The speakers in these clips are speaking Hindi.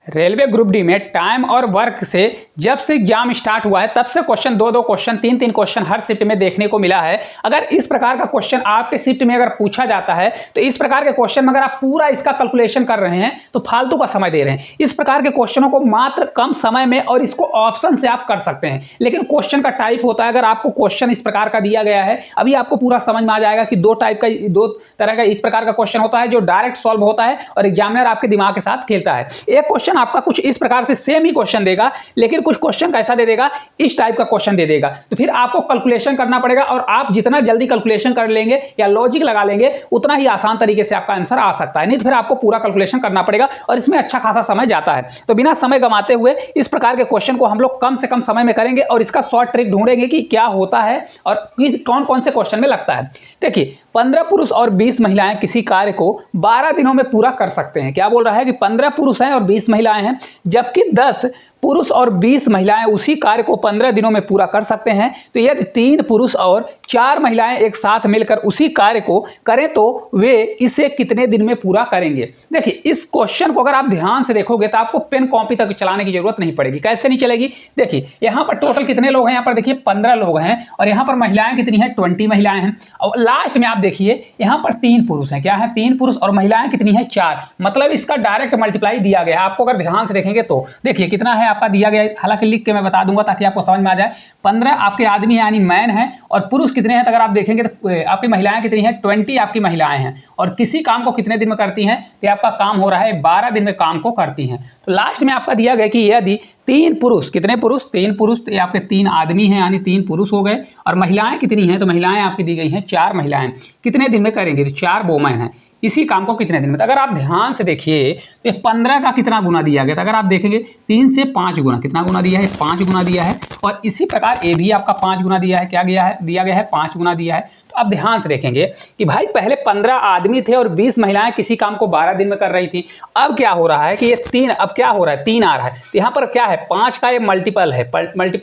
रेलवे ग्रुप डी में टाइम और वर्क से जब से एग्जाम स्टार्ट हुआ है तब से क्वेश्चन दो क्वेश्चन तीन क्वेश्चन हर शिफ्ट में देखने को मिला है। अगर इस प्रकार का क्वेश्चन आपके शिफ्ट में अगर पूछा जाता है तो इस प्रकार के क्वेश्चन में अगर आप पूरा इसका कैलकुलेशन कर रहे हैं तो फालतू का समय दे रहे हैं। इस प्रकार के क्वेश्चनों को मात्र कम समय में और इसको ऑप्शन से आप कर सकते हैं, लेकिन क्वेश्चन का टाइप होता है। अगर आपको क्वेश्चन इस प्रकार का दिया गया है, अभी आपको पूरा समझ में आ जाएगा कि दो तरह का इस प्रकार का क्वेश्चन होता है जो डायरेक्ट सॉल्व होता है और एग्जामिनर आपके दिमाग के साथ खेलता है। एक क्वेश्चन आपका कुछ इस प्रकार से सेम ही क्वेश्चन देगा, लेकिन कुछ क्वेश्चन कैसा दे देगा, इस टाइप का क्वेश्चन दे देगा। तो फिर आपको कैलकुलेशन करना पड़ेगा और आप जितना जल्दी कैलकुलेशन कर लेंगे या लॉजिक लगा लेंगे उतना ही आसान तरीके से आपका आंसर आ सकता है। नहीं तो फिर आपको पूरा कैलकुलेशन करना पड़ेगा और इसमें अच्छा खासा समय जाता है। तो बिना समय गंवाते हुए इस प्रकार के क्वेश्चन को हम लोग कम से कम समय में करेंगे और इसका शॉर्ट ट्रिक ढूंढेंगे कि क्या होता है और कौन कौन से क्वेश्चन में लगता है। देखिए, 15 पुरुष और 20 महिलाएं किसी कार्य को 12 दिनों में पूरा कर सकते हैं। क्या बोल रहा है कि 15 पुरुष हैं और 20 महिलाएं हैं, जबकि 10 पुरुष और 20 महिलाएं उसी कार्य को 15 दिनों में पूरा कर सकते हैं। तो यदि 3 पुरुष और 4 महिलाएं एक साथ मिलकर उसी कार्य को करें तो वे इसे कितने दिन में पूरा करेंगे। देखिए, इस क्वेश्चन को अगर आप ध्यान से देखोगे तो आपको पेन कॉपी तक चलाने की जरूरत नहीं पड़ेगी। कैसे नहीं चलेगी? देखिए, यहाँ पर टोटल कितने लोग हैं, यहाँ पर देखिए 15 लोग हैं और यहाँ पर महिलाएं कितनी हैं, 20 महिलाएं हैं। और लास्ट में आप देखिए यहाँ पर 3 पुरुष हैं। क्या है? 3 पुरुष और महिलाएं कितनी हैं, 4। मतलब इसका डायरेक्ट मल्टीप्लाई दिया गया है। आपको अगर ध्यान से देखेंगे तो देखिए कितना है आपका दिया गया है। हालांकि लिख के मैं बता दूंगा ताकि आपको समझ में आ जाए। 15 आपके आदमी यानी मैन है और पुरुष कितने हैं, तो अगर आप देखेंगे तो आपकी महिलाएं कितनी हैं, 20 आपकी महिलाएं हैं। और किसी काम को कितने दिन में करती हैं, तो आपका काम हो रहा है 12 दिन में काम को करती हैं। तो लास्ट में आपका दिया गया कि यदि 3 पुरुष, कितने पुरुष, 3 पुरुष, तो ये आपके 3 आदमी हैं यानी 3 पुरुष हो गए। और महिलाएं कितनी हैं, तो महिलाएं आपकी दी गई हैं 4 महिलाएं। कितने दिन में करेंगे, तो 4 वोमेन हैं। इसी काम को कितने दिन में, तो अगर आप ध्यान से देखिए तो 15 का कितना गुना दिया गया था, अगर आप देखेंगे 3 से 5 गुना, कितना गुना दिया है, 5 गुना दिया है। और इसी प्रकार ए भी आपका 5 गुना दिया है। क्या दिया गया है, 5 गुना दिया है। तो आप ध्यान से देखेंगे कि भाई पहले 15 आदमी थे और 20 महिलाएं किसी काम को 12 दिन में कर रही थी। अब क्या हो रहा है कि ये 3, अब क्या हो रहा है, 3 आ रहा है। तो यहाँ पर क्या है, 5 का ये मल्टीपल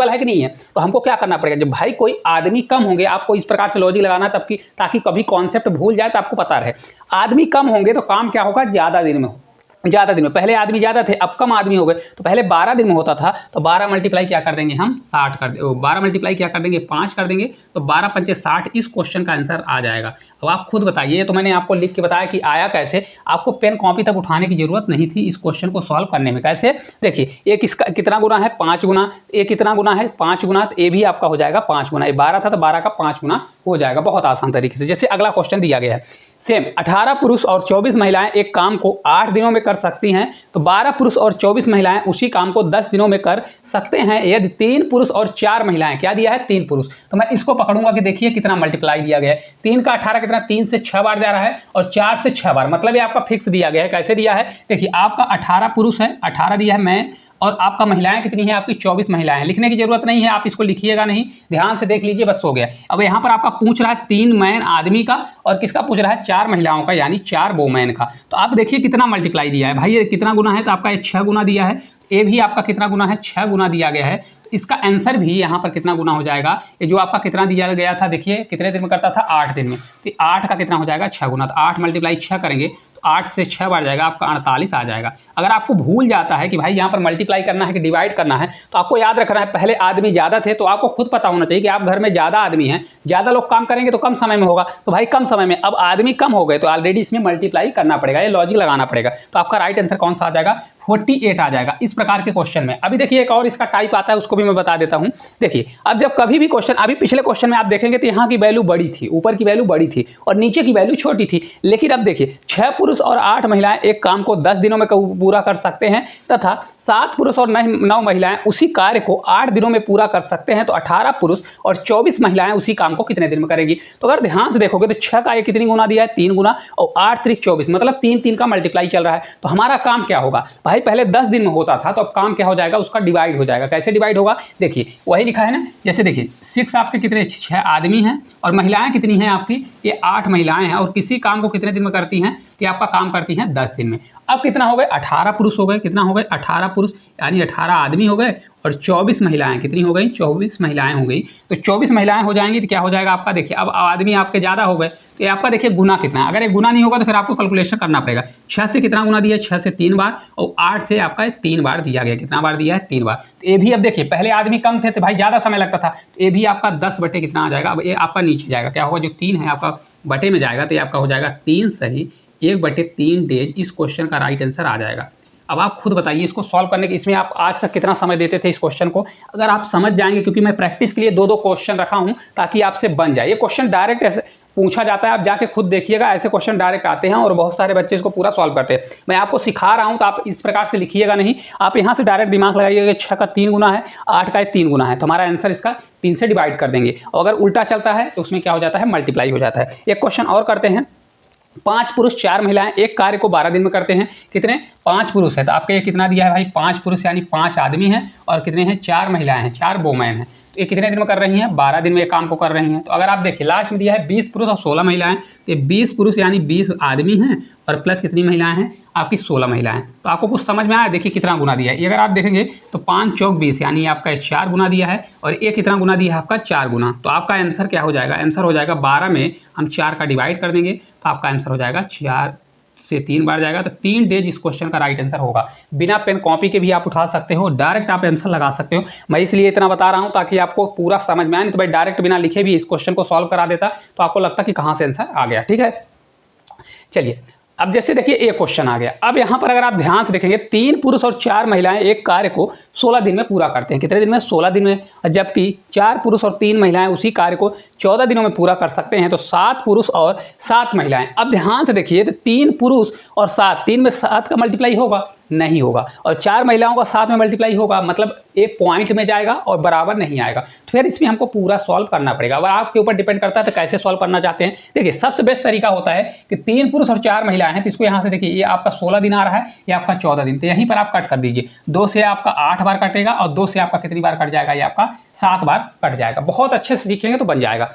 है कि नहीं है। तो हमको क्या करना पड़ेगा, जब भाई कोई आदमी कम होंगे, आपको इस प्रकार से लॉजिक लगाना तब कि ताकि कभी कॉन्सेप्ट भूल जाए तो आपको पता रहे। आदमी कम होंगे तो काम क्या होगा, ज़्यादा दिन में। पहले आदमी ज़्यादा थे, अब कम आदमी हो गए। तो पहले 12 दिन में होता था, तो 12 मल्टीप्लाई क्या कर देंगे हम, 60 कर देंगे। 12 मल्टीप्लाई क्या कर देंगे, 5 कर देंगे। तो 12 पंचे 60 इस क्वेश्चन का आंसर आ जाएगा। अब आप खुद बताइए, तो मैंने आपको लिख के बताया कि आया कैसे। आपको पेन कॉपी तक उठाने की जरूरत नहीं थी इस क्वेश्चन को सॉल्व करने में। कैसे? देखिए, ये किसका कितना गुना है, 5 गुना। ये कितना गुना है, 5 गुना। तो ये भी आपका हो जाएगा 5 गुना। ये 12 था तो 12 का 5 गुना हो जाएगा। बहुत आसान तरीके से। जैसे अगला क्वेश्चन दिया गया है सेम, 18 पुरुष और 24 महिलाएं एक काम को 8 दिनों में कर सकती हैं, तो 12 पुरुष और 24 महिलाएं उसी काम को 10 दिनों में कर सकते हैं यदि 3 पुरुष और 4 महिलाएं, क्या दिया है, 3 पुरुष। तो मैं इसको पकड़ूंगा कि देखिए कितना मल्टीप्लाई दिया गया है। 3 का 18 कितना, 3 से 6 बार जा रहा है और 4 से 6 बार, मतलब ये आपका फिक्स दिया गया है। कैसे दिया है, देखिए आपका 18 पुरुष है, 18 दिया है मैं, और आपका महिलाएं कितनी हैं, आपकी 24 महिलाएं हैं। लिखने की जरूरत नहीं है, आप इसको लिखिएगा नहीं, ध्यान से देख लीजिए, बस हो गया। अब यहाँ पर आपका पूछ रहा है 3 मैन आदमी का और किसका पूछ रहा है, 4 महिलाओं का यानी 4 वोमेन का। तो आप देखिए कितना मल्टीप्लाई दिया है भाई, ये कितना गुना है, तो आपका ये 6 गुना दिया है। ये भी आपका कितना गुना है, 6 गुना दिया गया है। इसका आंसर भी यहाँ पर कितना गुना हो जाएगा, ये जो आपका कितना दिया गया था, देखिए कितने दिन में करता था, 8 दिन में। तो 8 का कितना हो जाएगा, 6 गुना। तो 8 मल्टीप्लाई 6 करेंगे तो 8 से 6 बार जाएगा, आपका 48 आ जाएगा। अगर आपको भूल जाता है कि भाई यहाँ पर मल्टीप्लाई करना है कि डिवाइड करना है, तो आपको याद रखना है पहले आदमी ज़्यादा थे, तो आपको खुद पता होना चाहिए कि आप घर में ज़्यादा आदमी हैं, ज़्यादा लोग काम करेंगे तो कम समय में होगा। तो भाई कम समय में, अब आदमी कम हो गए तो ऑलरेडी इसमें मल्टीप्लाई करना पड़ेगा, ये लॉजिक लगाना पड़ेगा। तो आपका राइट आंसर कौन सा आ जाएगा, 48 आ जाएगा इस प्रकार के क्वेश्चन में। अभी देखिए एक और इसका टाइप आता है, उसको भी मैं बता देता हूं। देखिए, अब जब कभी भी क्वेश्चन, अभी पिछले क्वेश्चन में आप देखेंगे तो यहाँ की वैल्यू बड़ी थी, ऊपर की वैल्यू बड़ी थी और नीचे की वैल्यू छोटी थी। लेकिन अब देखिए 6 पुरुष और 8 महिलाएं एक काम को 10 दिनों में पूरा कर सकते हैं तथा 7 पुरुष और 9 महिलाएं उसी कार्य को 8 दिनों में पूरा कर सकते हैं। तो 18 पुरुष और 24 महिलाएं उसी काम को कितने दिन में करेंगी। तो अगर ध्यान से देखोगे तो 6 का ये कितनी गुना दिया है, 3 गुना, और 8 3 24, मतलब 3 का मल्टीप्लाई चल रहा है। तो हमारा काम क्या होगा भाई, पहले 10 दिन में होता था, तो अब काम क्या हो जाएगा, उसका डिवाइड हो जाएगा। कैसे डिवाइड होगा, देखिए वही लिखा है ना। जैसे देखिए 6 आपके कितने, 6 आदमी हैं और महिलाएं कितनी हैं आपकी, ये 8 महिलाएं हैं और किसी काम को कितने दिन में करती हैं, कि आपका काम करती हैं 10 दिन में। अब कितना हो गए, 18 पुरुष हो गए। कितना हो गए, 18 पुरुष यानी 18 आदमी हो गए और 24 महिलाएं। कितनी हो गई, 24 महिलाएं हो गई। तो 24 महिलाएं हो जाएंगी तो क्या हो जाएगा आपका, देखिए अब आदमी आपके ज़्यादा हो गए तो ये आपका देखिए गुना कितना है। अगर ये गुना नहीं होगा तो फिर आपको कैलकुलेशन करना पड़ेगा। 6 से कितना गुना दिया है, 6 से 3 बार, और 8 से आपका 3 बार दिया गया। कितना बार दिया है, 3 बार। तो ये भी अब देखिए पहले आदमी कम थे तो भाई ज़्यादा समय लगता था, तो ये भी आपका 10 बटे कितना आ जाएगा, अब ये आपका नीचे जाएगा। क्या होगा, जो 3 है आपका बटे में जाएगा तो ये आपका हो जाएगा 3 सही 1/3 डेज। इस क्वेश्चन का राइट आंसर आ जाएगा। अब आप खुद बताइए इसको सॉल्व करने के, इसमें आप आज तक कितना समय देते थे इस क्वेश्चन को। अगर आप समझ जाएंगे, क्योंकि मैं प्रैक्टिस के लिए 2-2 क्वेश्चन रखा हूं ताकि आपसे बन जाए। ये क्वेश्चन डायरेक्ट ऐसे पूछा जाता है, आप जाके खुद देखिएगा, ऐसे क्वेश्चन डायरेक्ट आते हैं और बहुत सारे बच्चे इसको पूरा सॉल्व करते हैं। मैं आपको सिखा रहा हूं तो आप इस प्रकार से लिखिएगा नहीं, आप यहाँ से डायरेक्ट दिमाग लगाइएगा। 6 का 3 गुना है, 8 का 3 गुना है, तो हमारा आंसर इसका 3 से डिवाइड कर देंगे। और अगर उल्टा चलता है तो उसमें क्या हो जाता है, मल्टीप्लाई हो जाता है। एक क्वेश्चन और करते हैं। 5 पुरुष 4 महिलाएं एक कार्य को 12 दिन में करते हैं। कितने, 5 पुरुष है तो आपके ये कितना दिया है भाई, 5 पुरुष यानी 5 आदमी हैं और कितने हैं, 4 महिलाएं हैं, 4 वोमेन हैं। तो ये कितने दिन में कर रही हैं, 12 दिन में एक काम को कर रही हैं। तो अगर आप देखिए लास्ट में दिया है 20 पुरुष और 16 महिलाएं, तो 20 पुरुष यानी 20 आदमी हैं और प्लस कितनी महिलाएं हैं, आपकी 16 महिलाएं। तो आपको कुछ समझ में आया, देखिए कितना गुना दिया है। ये अगर आप देखेंगे तो 5 चौक 20 यानी आपका 4 गुना दिया है और ये कितना गुना दिया है आपका, 4 गुना। तो आपका आंसर क्या हो जाएगा, आंसर हो जाएगा 12 में हम 4 का डिवाइड कर देंगे तो आपका आंसर हो जाएगा 4 से 3 बार जाएगा। तो 3 डेज इस क्वेश्चन का राइट आंसर होगा। बिना पेन कॉपी के भी आप उठा सकते हो, डायरेक्ट आप आंसर लगा सकते हो। मैं इसलिए इतना बता रहा हूं ताकि आपको पूरा समझ में आए, नहीं तो भाई डायरेक्ट बिना लिखे भी इस क्वेश्चन को सॉल्व करा देता तो आपको लगता कि कहां से आंसर आ गया। ठीक है, चलिए अब जैसे देखिए एक क्वेश्चन आ गया। अब यहाँ पर अगर आप ध्यान से देखेंगे 3 पुरुष और 4 महिलाएं एक कार्य को 16 दिन में पूरा करते हैं। कितने दिन में, 16 दिन में। जबकि 4 पुरुष और 3 महिलाएं उसी कार्य को 14 दिनों में पूरा कर सकते हैं। तो 7 पुरुष और 7 महिलाएं। अब ध्यान से देखिए तो 3 पुरुष और 7, 3 में 7 का मल्टीप्लाई होगा, नहीं होगा, और 4 महिलाओं का 7 में मल्टीप्लाई होगा, मतलब एक पॉइंट में जाएगा और बराबर नहीं आएगा। तो फिर इसमें हमको पूरा सॉल्व करना पड़ेगा। अब आपके ऊपर डिपेंड करता है तो कैसे सॉल्व करना चाहते हैं। देखिए सबसे बेस्ट तरीका होता है कि 3 पुरुष और 4 महिलाएं हैं तो इसको यहाँ से देखिए, ये आपका 16 दिन आ रहा है, ये आपका 14 दिन, तो यहीं पर आप कट कर दीजिए। 2 से आपका 8 बार कटेगा और 2 से आपका कितनी बार कट जाएगा, ये आपका 7 बार कट जाएगा। बहुत अच्छे से सीखेंगे तो बन जाएगा।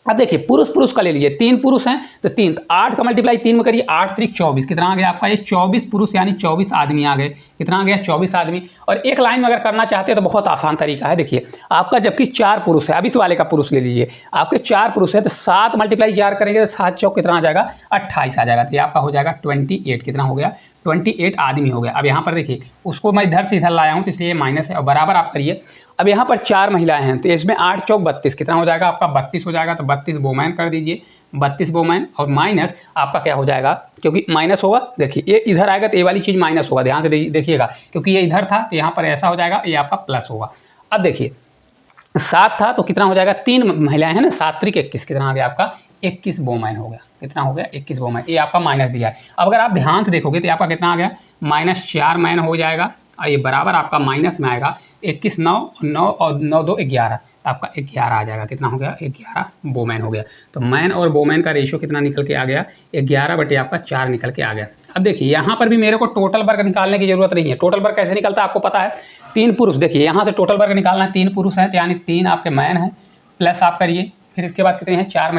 अब देखिए पुरुष पुरुष का ले लीजिए, 3 पुरुष हैं तो 3, 8 का मल्टीप्लाई 3 में करिए, 8 3 24, कितना आ गया आपका, ये 24 पुरुष यानी 24 आदमी आ गए। कितना आ गया, 24 आदमी। और एक लाइन में अगर करना चाहते हैं तो बहुत आसान तरीका है। देखिए आपका जबकि 4 पुरुष है, अब इस वाले का पुरुष ले लीजिए, आपके 4 पुरुष है तो 7 मल्टीप्लाई 4 करेंगे तो 7 चौक कितना आ जाएगा, 28 आ जाएगा। तो ये आपका हो जाएगा 28। कितना हो गया, 28 आदमी हो गया। अब यहाँ पर देखिए उसको मैं इधर से इधर लाया हूँ तो इसलिए माइनस है और बराबर आप करिए। अब यहाँ पर 4 महिलाएं हैं तो इसमें 8 चौक 32, कितना हो जाएगा आपका, 32 हो जाएगा। तो 32 वोमेन कर दीजिए, 32 वोमेन और माइनस आपका क्या हो जाएगा, क्योंकि माइनस होगा, देखिए ये इधर आएगा तो ये वाली चीज़ माइनस होगा, ध्यान से देखिएगा, क्योंकि ये इधर था तो यहाँ पर ऐसा हो जाएगा, ये आपका प्लस होगा। अब देखिए 7 था तो कितना हो जाएगा, 3 महिलाएं हैं ना, 7 3 21, कितना आ गया आपका, 21 वोमेन हो गया। कितना हो गया, 21 वोमेन। ये आपका माइनस दिया है। अब अगर आप ध्यान से देखोगे तो आपका कितना आ गया, -4 मैन हो जाएगा और ये बराबर आपका माइनस में आएगा 21 9 9 और 9 2 11, आपका 11 आ जाएगा। कितना हो गया, 11 वोमेन हो गया। तो मैन और वोमेन का रेशियो कितना निकल के आ गया, 11 बटे आपका 4 निकल के आ गया। अब देखिए यहाँ पर भी मेरे को टोटल वर्ग निकालने की जरूरत नहीं है। टोटल वर्ग कैसे निकलता है आपको पता है, 3 पुरुष, देखिए यहाँ से टोटल वर्ग निकालना है, 3 पुरुष हैं तो यानी 3 आपके मैन हैं, प्लस आप करिए, फिर इसके बाद कितने हैं, 4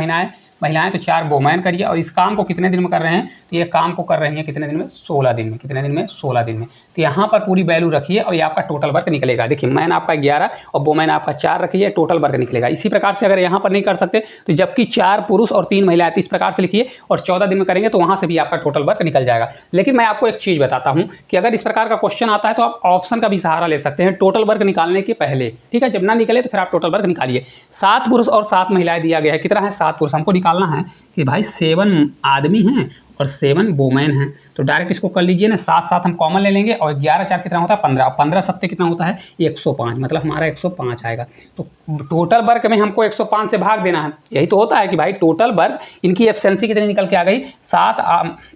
महिलाएं तो 4 वोमेन करिए। और इस काम को कितने दिन में कर रहे हैं, तो ये काम को कर रही हैं कितने दिन में, 16 दिन में। कितने दिन में, 16 दिन में। तो यहाँ पर पूरी वैल्यू रखिए और ये आपका टोटल वर्क निकलेगा। देखिए मैन आपका 11 और वोमेन आपका 4 रखिए, टोटल वर्क निकलेगा। इसी प्रकार से अगर यहाँ पर नहीं कर सकते तो जबकि 4 पुरुष और 3 महिलाएं, तो इस प्रकार से लिखिए और 14 दिन में करेंगे तो वहाँ से भी आपका टोटल वर्क निकल जाएगा। लेकिन मैं आपको एक चीज़ बताता हूँ कि अगर इस प्रकार का क्वेश्चन आता है तो आप ऑप्शन का भी सहारा ले सकते हैं टोटल वर्क निकालने के पहले। ठीक है, जब ना निकले तो फिर आप टोटल वर्क निकालिए। 7 पुरुष और 7 महिलाएं दिया गया है, कितना है, 7 पुरुष। हमको निकालना है कि भाई 7 आदमी हैं और 7 वोमेन हैं, तो डायरेक्ट इसको कर लीजिए ना, 7 7 हम कॉमन ले लेंगे और 11 4 कितना होता है, 15, 15 7 कितना होता है, 105, मतलब हमारा 105 आएगा। तो टोटल वर्क में हमको 105 से भाग देना है। यही तो होता है कि भाई टोटल वर्क, इनकी एफिशिएंसी कितनी निकल के आ गई, 7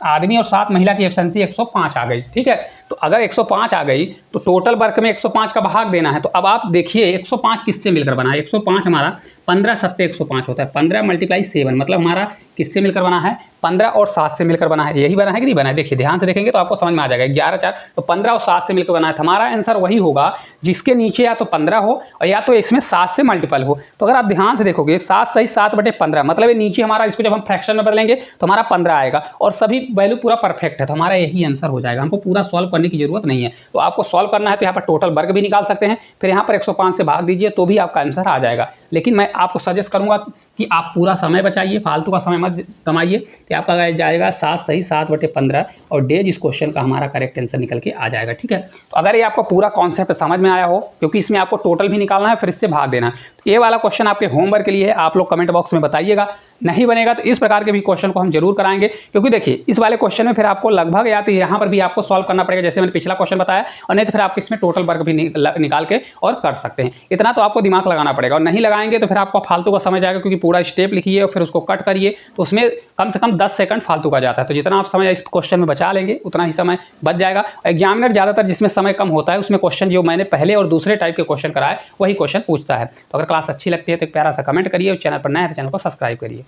आदमी और 7 महिला की एफिशिएंसी 105 आ गई। ठीक है, तो अगर 105 आ गई तो टोटल वर्क में 105 का भाग देना है। तो अब आप देखिए 105 किससे मिलकर बना है, 105 हमारा 15 7 105 होता है, 15 × 7 मतलब हमारा किससे मिलकर बना है, 15 और 7 से मिलकर बना है। यही बना है कि नहीं बना है, देखिए ध्यान से देखेंगे तो आपको समझ में आ जाएगा। 11 4 तो 15 और 7 से मिलकर बना है। तो हमारा आंसर वही होगा जिसके नीचे या तो 15 हो और या तो इसमें 7 से मल्टीपल हो। तो अगर आप ध्यान से देखोगे 7 सही 7/15 मतलब ये नीचे हमारा, इसको जब हम फ्रैक्शन में बदलेंगे तो हमारा 15 आएगा और सभी वैल्यू पूरा परफेक्ट है, तो हमारा यही आंसर हो जाएगा। हमको पूरा सॉल्व करने की जरूरत नहीं है। तो आपको सॉल्व करना है तो यहाँ पर टोटल वर्ग भी निकाल सकते हैं, फिर यहाँ पर 105 से भाग दीजिए तो भी आपका आंसर आ जाएगा। लेकिन मैं आपको सजेस्ट करूँगा कि आप पूरा समय बचाइए, फालतू का समय मत कमाइए। कि आपका जाएगा 7 सही 7/15 और डेज इस क्वेश्चन का हमारा करेक्ट आंसर निकल के आ जाएगा। ठीक है, तो अगर ये आपको पूरा कॉन्सेप्ट समझ में आया हो, क्योंकि इसमें आपको टोटल भी निकालना है फिर इससे भाग देना है, तो ये वाला क्वेश्चन आपके होमवर्क के लिए है। आप लोग कमेंट बॉक्स में बताइएगा। नहीं बनेगा तो इस प्रकार के भी क्वेश्चन को हम जरूर कराएंगे, क्योंकि देखिए इस वाले क्वेश्चन में फिर आपको लगभग या तो यहाँ पर भी आपको सॉल्व करना पड़ेगा जैसे मैंने पिछला क्वेश्चन बताया, और नहीं तो फिर आप इसमें टोटल वर्क भी निकाल के और कर सकते हैं। इतना तो आपको दिमाग लगाना पड़ेगा, और नहीं लगाएंगे तो फिर आपको फालतू का समय जाएगा, क्योंकि पूरा स्टेप लिखिए और फिर उसको कट करिए तो उसमें कम से कम 10 सेकंड फालतू का जाता है। तो जितना आप समय इस क्वेश्चन में बचा लेंगे उतना ही समय बच जाएगा। एग्जामिनर ज़्यादातर जिसमें समय कम होता है उसमें क्वेश्चन जो मैंने पहले और दूसरे टाइप के क्वेश्चन कराए वही क्वेश्चन पूछता है। तो अगर क्लास अच्छी लगती है तो एक प्यारा सा कमेंट करिए, और चैनल पर नए हैं तो चैनल को सब्सक्राइब करिए।